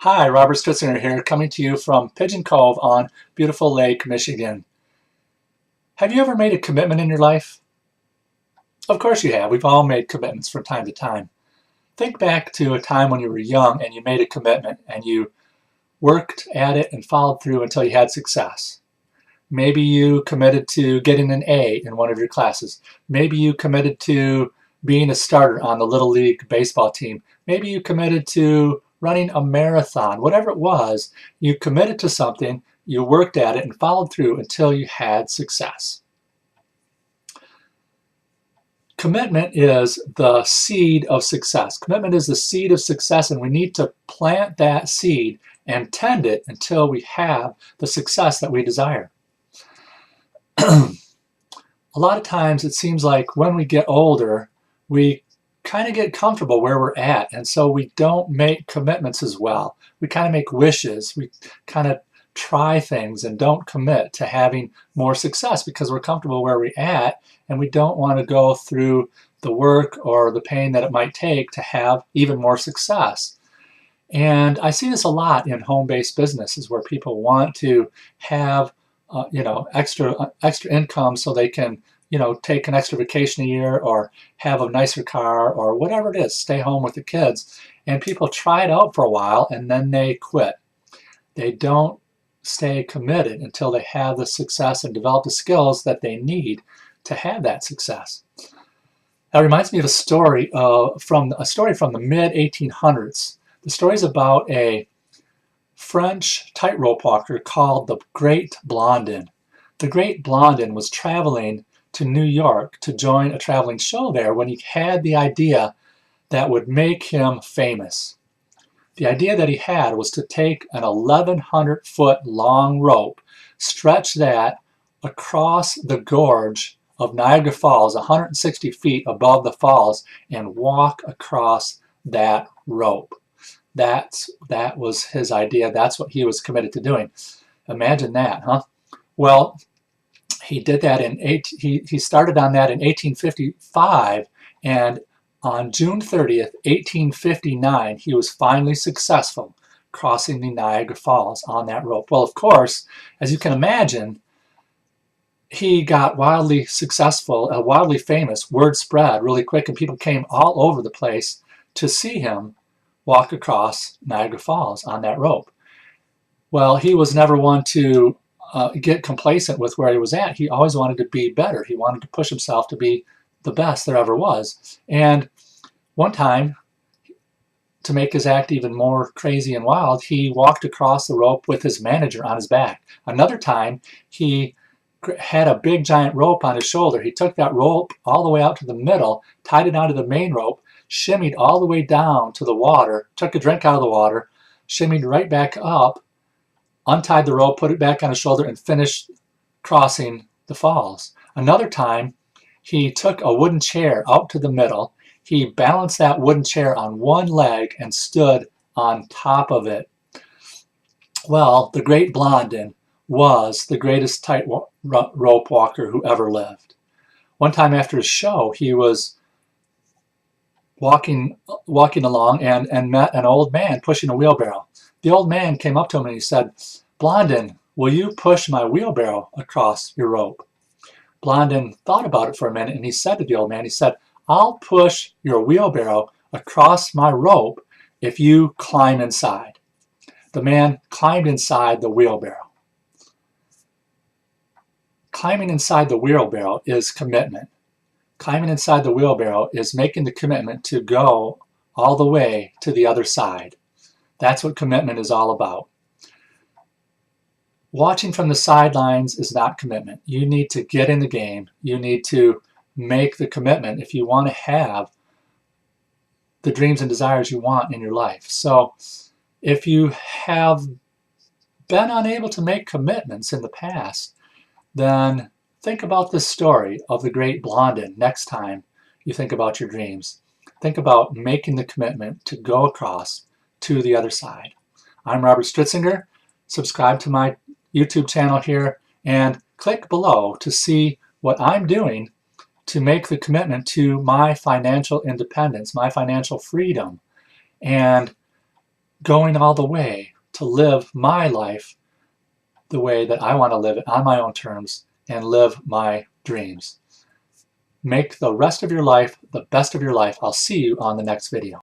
Hi, Robert Stutzinger here, coming to you from Pigeon Cove on beautiful Lake, Michigan. Have you ever made a commitment in your life? Of course you have. We've all made commitments from time to time. Think back to a time when you were young and you made a commitment and you worked at it and followed through until you had success. Maybe you committed to getting an A in one of your classes. Maybe you committed to being a starter on the Little League baseball team. Maybe you committed to running a marathon. Whatever it was, you committed to something, you worked at it and followed through until you had success. Commitment is the seed of success. Commitment is the seed of success, and we need to plant that seed and tend it until we have the success that we desire. A lot of times it seems like when we get older, we kind of get comfortable where we're at, and so we don't make commitments as well. We kind of make wishes. We kind of try things and don't commit to having more success because we're comfortable where we're at, and we don't want to go through the work or the pain that it might take to have even more success. And I see this a lot in home-based businesses where people want to have extra income so they can take an extra vacation a year or have a nicer car or whatever it is, stay home with the kids. And people try it out for a while and then they quit. They don't stay committed until they have the success and develop the skills that they need to have that success. That reminds me of a story from the mid-1800s. The story is about a French tightrope walker called the Great Blondin. The Great Blondin was traveling to New York to join a traveling show there when he had the idea that would make him famous. The idea that he had was to take an 1,100-foot long rope, stretch that across the gorge of Niagara Falls, 160 feet above the falls, and walk across that rope. That was his idea. That's what he was committed to doing. Imagine that, huh? Well, he did that he started on that in 1855, and on June 30th, 1859, he was finally successful crossing the Niagara Falls on that rope. Well, of course, as you can imagine, he got wildly successful, wildly famous. Word spread really quick, and people came all over the place to see him walk across Niagara Falls on that rope. Well, he was never one to get complacent with where he was at. He always wanted to be better. He wanted to push himself to be the best there ever was. And one time, to make his act even more crazy and wild, he walked across the rope with his manager on his back. Another time, he had a big giant rope on his shoulder. He took that rope all the way out to the middle, tied it onto the main rope, shimmied all the way down to the water, took a drink out of the water, shimmied right back up, untied the rope, put it back on his shoulder, and finished crossing the falls. Another time, he took a wooden chair out to the middle. He balanced that wooden chair on one leg and stood on top of it. Well, the Great Blondin was the greatest tightrope walker who ever lived. One time after his show, he was walking along and met an old man pushing a wheelbarrow. The old man came up to him and he said, "Blondin, will you push my wheelbarrow across your rope?" Blondin thought about it for a minute and he said to the old man, he said, "I'll push your wheelbarrow across my rope if you climb inside." The man climbed inside the wheelbarrow. Climbing inside the wheelbarrow is commitment. Climbing inside the wheelbarrow is making the commitment to go all the way to the other side. That's what commitment is all about. Watching from the sidelines is not commitment. You need to get in the game. You need to make the commitment if you want to have the dreams and desires you want in your life. So if you have been unable to make commitments in the past, then think about this story of the Great Blondin next time you think about your dreams. Think about making the commitment to go across to the other side. I'm Robert Stutzinger. Subscribe to my YouTube channel here and click below to see what I'm doing to make the commitment to my financial independence, my financial freedom. And going all the way to live my life the way that I want to live it on my own terms and live my dreams. Make the rest of your life the best of your life. I'll see you on the next video.